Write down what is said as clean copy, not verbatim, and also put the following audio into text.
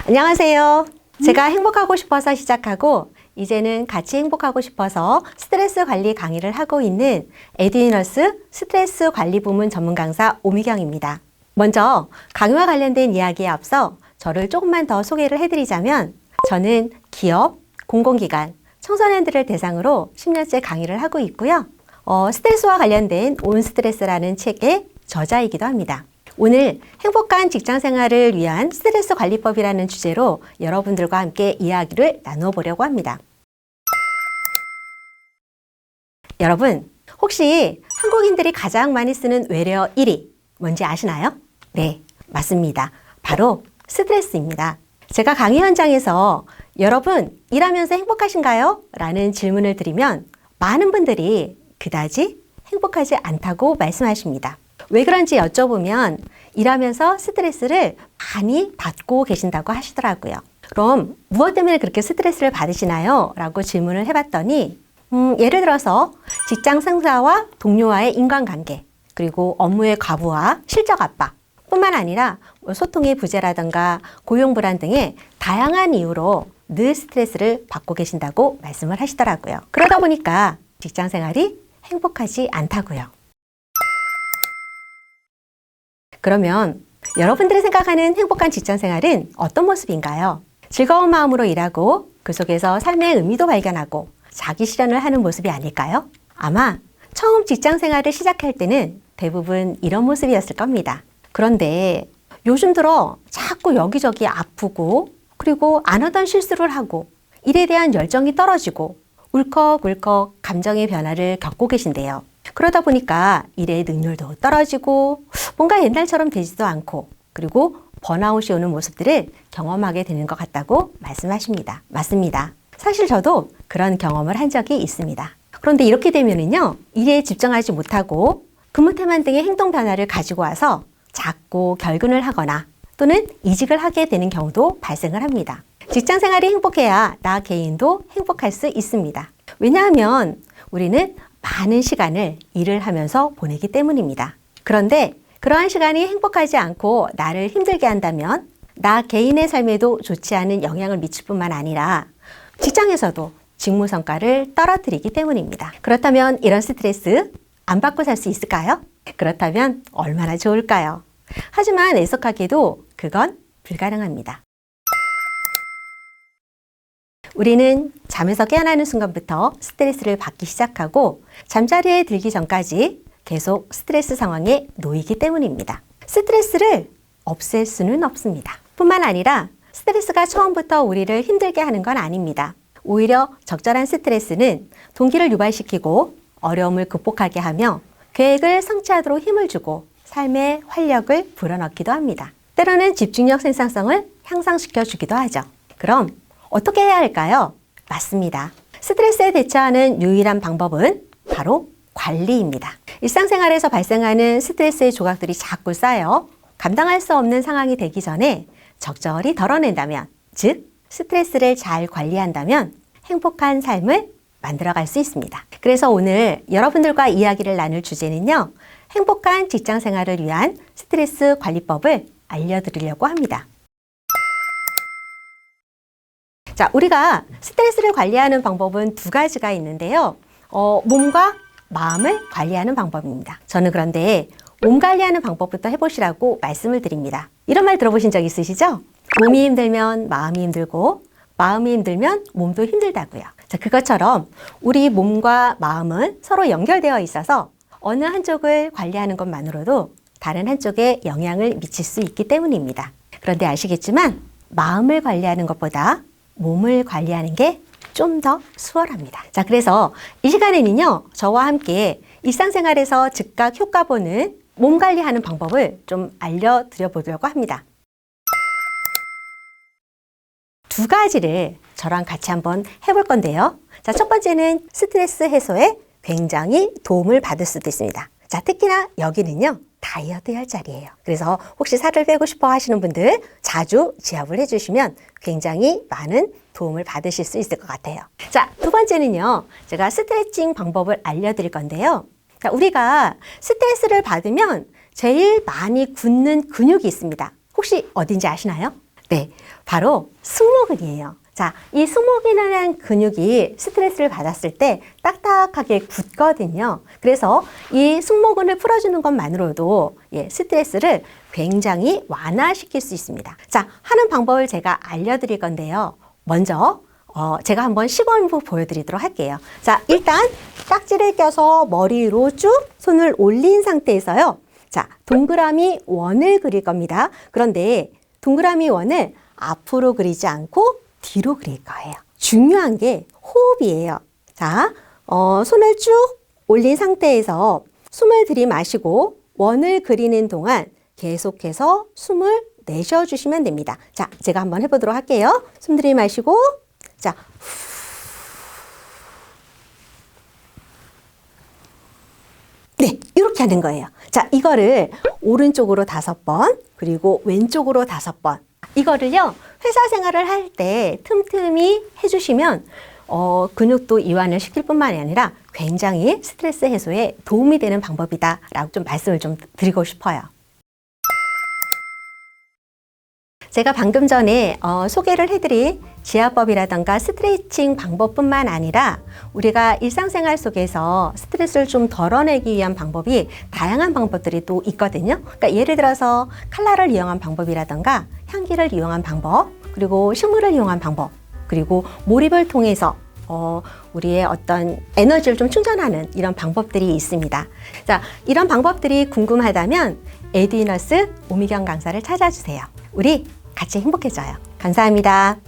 안녕하세요. 제가 행복하고 싶어서 시작하고 이제는 같이 행복하고 싶어서 스트레스 관리 강의를 하고 있는 에듀이너스 스트레스 관리 부문 전문 강사 오미경입니다. 먼저 강의와 관련된 이야기에 앞서 저를 조금만 더 소개를 해드리자면 저는 기업, 공공기관, 청소년들을 대상으로 10년째 강의를 하고 있고요. 스트레스와 관련된 온 스트레스라는 책의 저자이기도 합니다. 오늘 행복한 직장 생활을 위한 스트레스 관리법이라는 주제로 여러분들과 함께 이야기를 나누어 보려고 합니다. 여러분, 혹시 한국인들이 가장 많이 쓰는 외래어 1위 뭔지 아시나요? 네, 맞습니다. 바로 스트레스입니다. 제가 강의 현장에서 여러분 일하면서 행복하신가요? 라는 질문을 드리면 많은 분들이 그다지 행복하지 않다고 말씀하십니다. 왜 그런지 여쭤보면 일하면서 스트레스를 많이 받고 계신다고 하시더라고요. 그럼 무엇 때문에 그렇게 스트레스를 받으시나요? 라고 질문을 해봤더니 예를 들어서 직장 상사와 동료와의 인간관계, 그리고 업무의 과부하, 실적 압박 뿐만 아니라 소통의 부재라든가 고용 불안 등의 다양한 이유로 늘 스트레스를 받고 계신다고 말씀을 하시더라고요. 그러다 보니까 직장 생활이 행복하지 않다고요. 그러면 여러분들이 생각하는 행복한 직장 생활은 어떤 모습인가요? 즐거운 마음으로 일하고 그 속에서 삶의 의미도 발견하고 자기 실현을 하는 모습이 아닐까요? 아마 처음 직장 생활을 시작할 때는 대부분 이런 모습이었을 겁니다. 그런데 요즘 들어 자꾸 여기저기 아프고 그리고 안 하던 실수를 하고 일에 대한 열정이 떨어지고 울컥울컥 감정의 변화를 겪고 계신데요. 그러다 보니까 일의 능률도 떨어지고 뭔가 옛날처럼 되지도 않고 그리고 번아웃이 오는 모습들을 경험하게 되는 것 같다고 말씀하십니다. 맞습니다. 사실 저도 그런 경험을 한 적이 있습니다. 그런데 이렇게 되면은요, 일에 집중하지 못하고 근무태만 등의 행동 변화를 가지고 와서 자꾸 결근을 하거나 또는 이직을 하게 되는 경우도 발생을 합니다. 직장 생활이 행복해야 나 개인도 행복할 수 있습니다. 왜냐하면 우리는 많은 시간을 일을 하면서 보내기 때문입니다. 그런데 그러한 시간이 행복하지 않고 나를 힘들게 한다면 나 개인의 삶에도 좋지 않은 영향을 미칠 뿐만 아니라 직장에서도 직무 성과를 떨어뜨리기 때문입니다. 그렇다면 이런 스트레스 안 받고 살 수 있을까요? 그렇다면 얼마나 좋을까요? 하지만 애석하게도 그건 불가능합니다. 우리는 잠에서 깨어나는 순간부터 스트레스를 받기 시작하고 잠자리에 들기 전까지 계속 스트레스 상황에 놓이기 때문입니다. 스트레스를 없앨 수는 없습니다. 뿐만 아니라 스트레스가 처음부터 우리를 힘들게 하는 건 아닙니다. 오히려 적절한 스트레스는 동기를 유발시키고 어려움을 극복하게 하며 계획을 성취하도록 힘을 주고 삶의 활력을 불어넣기도 합니다. 때로는 집중력 생산성을 향상시켜 주기도 하죠. 그럼 어떻게 해야 할까요? 맞습니다. 스트레스에 대처하는 유일한 방법은 바로 관리입니다. 일상생활에서 발생하는 스트레스의 조각들이 자꾸 쌓여 감당할 수 없는 상황이 되기 전에 적절히 덜어낸다면, 즉 스트레스를 잘 관리한다면 행복한 삶을 만들어갈 수 있습니다. 그래서 오늘 여러분들과 이야기를 나눌 주제는요, 행복한 직장 생활을 위한 스트레스 관리법을 알려드리려고 합니다. 자, 우리가 스트레스를 관리하는 방법은 두 가지가 있는데요. 몸과 마음을 관리하는 방법입니다. 저는 그런데 몸 관리하는 방법부터 해보시라고 말씀을 드립니다. 이런 말 들어보신 적 있으시죠? 몸이 힘들면 마음이 힘들고 마음이 힘들면 몸도 힘들다고요. 자, 그것처럼 우리 몸과 마음은 서로 연결되어 있어서 어느 한쪽을 관리하는 것만으로도 다른 한쪽에 영향을 미칠 수 있기 때문입니다. 그런데 아시겠지만 마음을 관리하는 것보다 몸을 관리하는 게 좀 더 수월합니다. 자, 그래서 이 시간에는요, 저와 함께 일상생활에서 즉각 효과 보는 몸 관리하는 방법을 좀 알려드려 보려고 합니다. 두 가지를 저랑 같이 한번 해볼 건데요. 자, 첫 번째는 스트레스 해소에 굉장히 도움을 받을 수도 있습니다. 자, 특히나 여기는요, 다이어트 할 자리예요. 그래서 혹시 살을 빼고 싶어 하시는 분들 자주 지압을 해주시면 굉장히 많은 도움을 받으실 수 있을 것 같아요. 자, 두 번째는요, 제가 스트레칭 방법을 알려드릴 건데요. 자, 우리가 스트레스를 받으면 제일 많이 굳는 근육이 있습니다. 혹시 어딘지 아시나요? 네, 바로 승모근이에요. 자, 이 승모근이라는 근육이 스트레스를 받았을 때 딱딱하게 굳거든요. 그래서 이 승모근을 풀어주는 것만으로도 스트레스를 굉장히 완화시킬 수 있습니다. 자, 하는 방법을 제가 알려드릴 건데요. 먼저 제가 한번 시범으로 보여드리도록 할게요. 자, 일단 딱지를 껴서 머리 위로 쭉 손을 올린 상태에서요. 자, 동그라미 원을 그릴 겁니다. 그런데 동그라미 원을 앞으로 그리지 않고 뒤로 그릴 거예요. 중요한 게 호흡이에요. 자, 손을 쭉 올린 상태에서 숨을 들이마시고 원을 그리는 동안 계속해서 숨을 내쉬어주시면 됩니다. 자, 제가 한번 해보도록 할게요. 숨 들이마시고, 자, 네, 이렇게 하는 거예요. 자, 이거를 오른쪽으로 5번, 그리고 왼쪽으로 5번. 이거를요, 회사 생활을 할 때 틈틈이 해주시면 근육도 이완을 시킬 뿐만이 아니라 굉장히 스트레스 해소에 도움이 되는 방법이다라고 좀 말씀을 좀 드리고 싶어요. 제가 방금 전에 소개를 해드린 지압법이라던가 스트레칭 방법뿐만 아니라 우리가 일상생활 속에서 스트레스를 좀 덜어내기 위한 방법이 다양한 방법들이 또 있거든요. 그러니까 예를 들어서 칼라를 이용한 방법이라던가 향기를 이용한 방법, 그리고 식물을 이용한 방법, 그리고 몰입을 통해서 우리의 어떤 에너지를 좀 충전하는 이런 방법들이 있습니다. 자, 이런 방법들이 궁금하다면 에듀이너스 오미경 강사를 찾아주세요. 우리 같이 행복해져요. 감사합니다.